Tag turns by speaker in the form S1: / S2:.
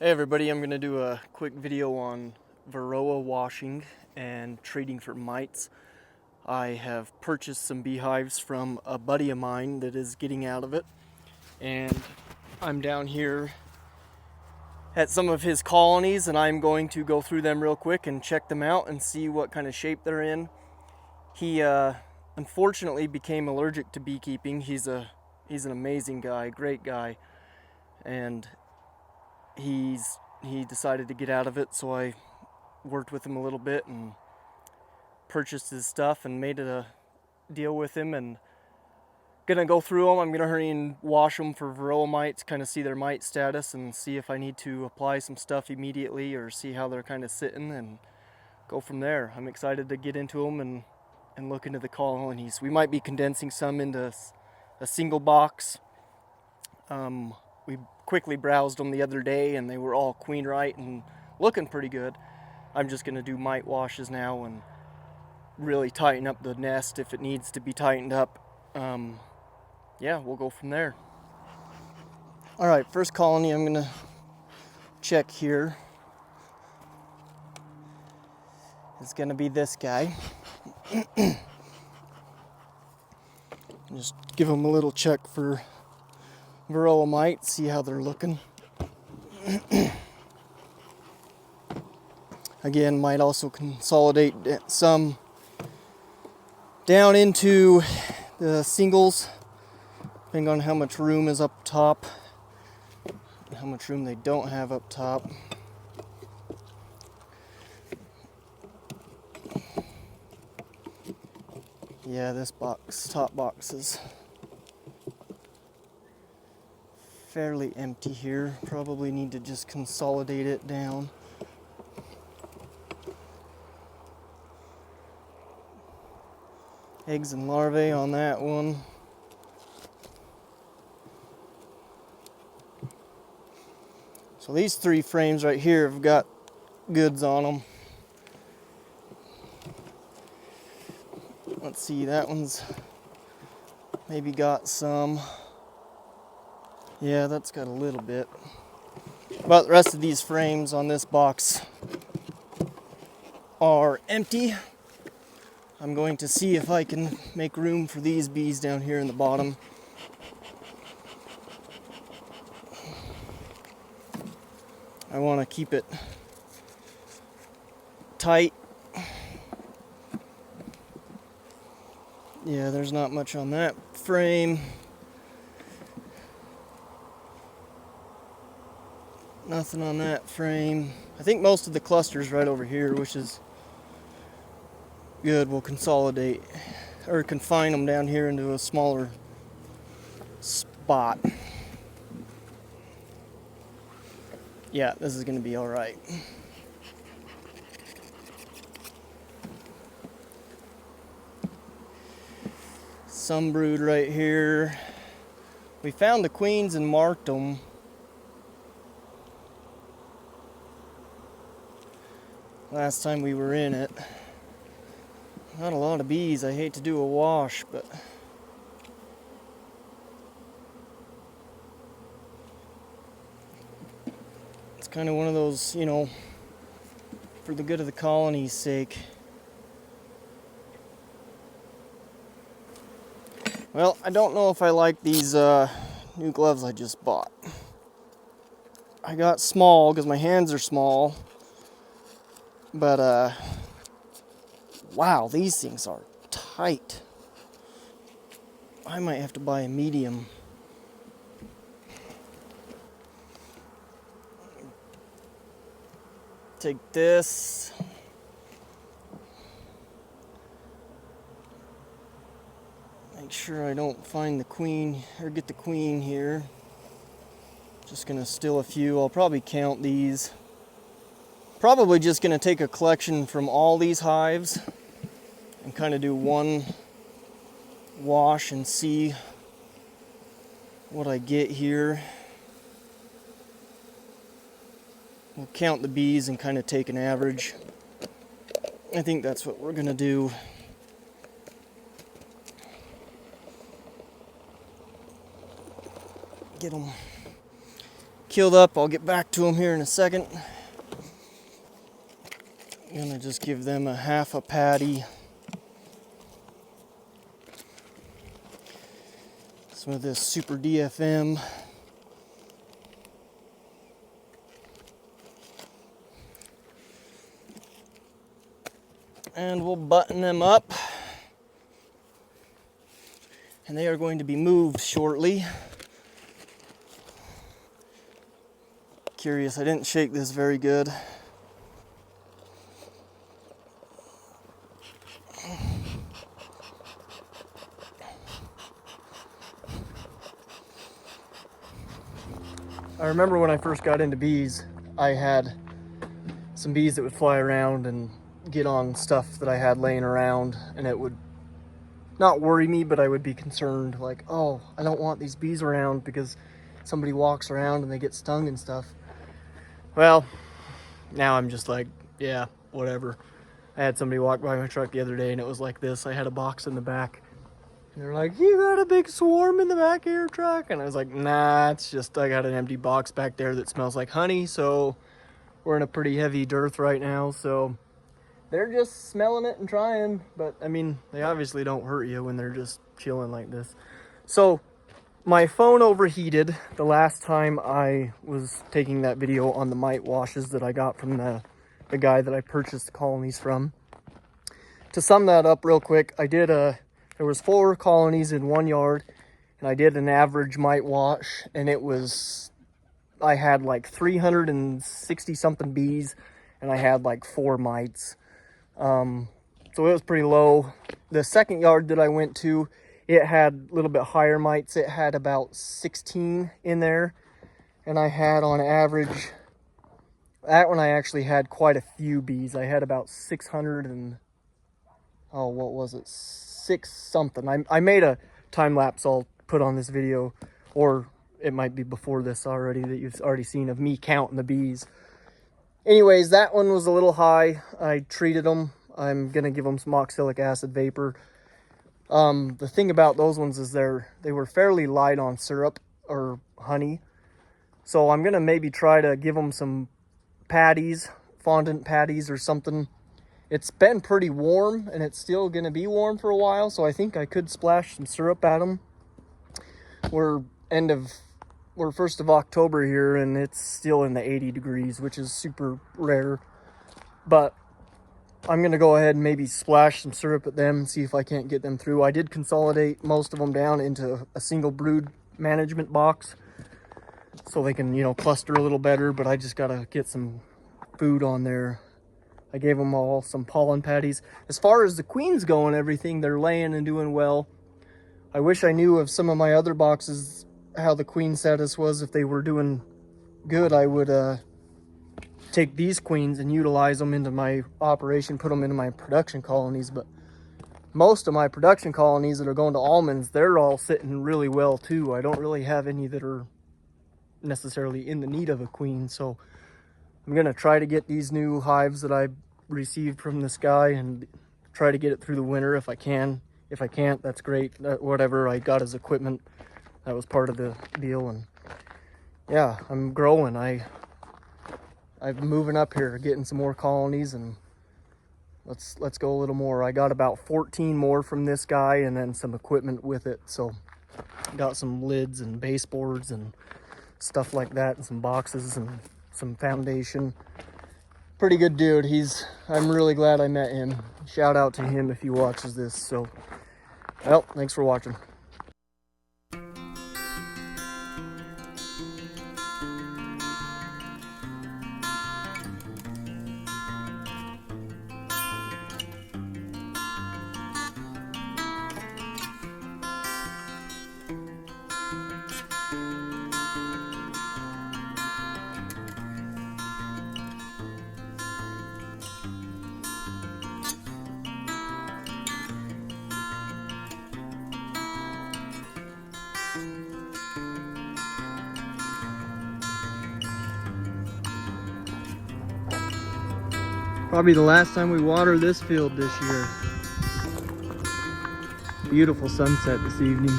S1: Hey everybody, I'm going to do a quick video on Varroa washing and treating for mites. I have purchased some beehives from a buddy of mine that is getting out of it, and I'm down here at some of his colonies, and I'm going to go through them real quick and check them out and see what kind of shape they're in. He unfortunately became allergic to beekeeping. He's an amazing guy, great guy, and he decided to get out of it, so I worked with him a little bit and purchased his stuff and made a deal with him, and gonna go through them. I'm gonna hurry and wash them for varroa mites, kind of see their mite status and see if I need to apply some stuff immediately or see how they're kind of sitting and go from there. I'm excited to get into them and look into the colonies. We might be condensing some into a single box. We quickly browsed them the other day and they were all queen right and looking pretty good. I'm just going to do mite washes now and really tighten up the nest if it needs to be tightened up. Yeah, we'll go from there. Alright, first colony I'm going to check here is going to be this guy. Just give him a little check for varroa mite, see how they're looking. Again, might also consolidate some down into the singles, depending on how much room is up top, and how much room they don't have up top. Yeah, this top box is fairly empty here. Probably need to just consolidate it down. Eggs and larvae on that one. So these three frames right here have got goods on them. Let's see, that one's maybe got some. Yeah, that's got a little bit. But the rest of these frames on this box are empty. I'm going to see if I can make room for these bees down here in the bottom. I want to keep it tight. Yeah, there's not much on that frame. Nothing on that frame. I think most of the cluster's right over here, which is good. We'll consolidate or confine them down here into a smaller spot. Yeah, this is going to be all right. Some brood right here. We found the queens and marked them. Last time we were in it. Not a lot of bees. I hate to do a wash, but it's kind of one of those, you know, for the good of the colony's sake. Well, I don't know if I like these new gloves I just bought. I got small because my hands are small, but wow, these things are tight. I might have to buy a medium. Take this. Make sure I don't find the queen or get the queen here. Just gonna steal a few. I'll probably count these. Probably just gonna take a collection from all these hives and kind of do one wash and see what I get here. We'll count the bees and kind of take an average. I think that's what we're gonna do. Get killed up. I'll get back to them here in a second. I'm gonna just give them a half a patty. Some of this Super DFM. And we'll button them up. And they are going to be moved shortly. Curious, I didn't shake this very good. I remember when I first got into bees, I had some bees that would fly around and get on stuff that I had laying around, and it would not worry me, but I would be concerned, like, oh, I don't want these bees around because somebody walks around and they get stung and stuff. Well, now I'm just like, yeah, whatever. I had somebody walk by my truck the other day and it was like this. I had a box in the back. And they're like, you got a big swarm in the back of your truck? And I was like, nah, it's just I got an empty box back there that smells like honey. So we're in a pretty heavy dearth right now. So they're just smelling it and trying. But I mean, they obviously don't hurt you when they're just chilling like this. So my phone overheated the last time I was taking that video on the mite washes that I got from the guy that I purchased the colonies from. To sum that up real quick, there was 4 colonies in 1 yard, and I did an average mite wash, and I had like 360 something bees, and I had like 4 mites. So it was pretty low. The second yard that I went to, it had a little bit higher mites. It had about 16 in there, and I had on average, that one I actually had quite a few bees. I had about 600 and, oh, what was it? 6 something. I made a time lapse I'll put on this video, or it might be before this already, that you've already seen of me counting the bees. Anyways, that one was a little high. I treated them. I'm gonna give them some oxalic acid vapor. The thing about those ones is they were fairly light on syrup or honey, so I'm gonna maybe try to give them some patties, fondant patties or something. It's been pretty warm, and it's still going to be warm for a while, so I think I could splash some syrup at them. We're 1st of October here, and it's still in the 80 degrees, which is super rare. But I'm going to go ahead and maybe splash some syrup at them and see if I can't get them through. I did consolidate most of them down into a single brood management box so they can, cluster a little better, but I just got to get some food on there. I gave them all some pollen patties. As far as the queens go and everything, they're laying and doing well. I wish I knew of some of my other boxes how the queen status was. If they were doing good, I would take these queens and utilize them into my operation, put them into my production colonies. But most of my production colonies that are going to almonds, they're all sitting really well too. I don't really have any that are necessarily in the need of a queen. So I'm going to try to get these new hives that I received from this guy and try to get it through the winter if I can. If I can't, that's great. Whatever I got as equipment, that was part of the deal. And yeah, I'm growing. I'm moving up here, getting some more colonies, and let's go a little more. I got about 14 more from this guy and then some equipment with it. So got some lids and baseboards and stuff like that, and some boxes and some foundation. Pretty good dude. I'm really glad I met him. Shout out to him if he watches this. So, well, thanks for watching. Probably the last time we water this field this year. Beautiful sunset this evening.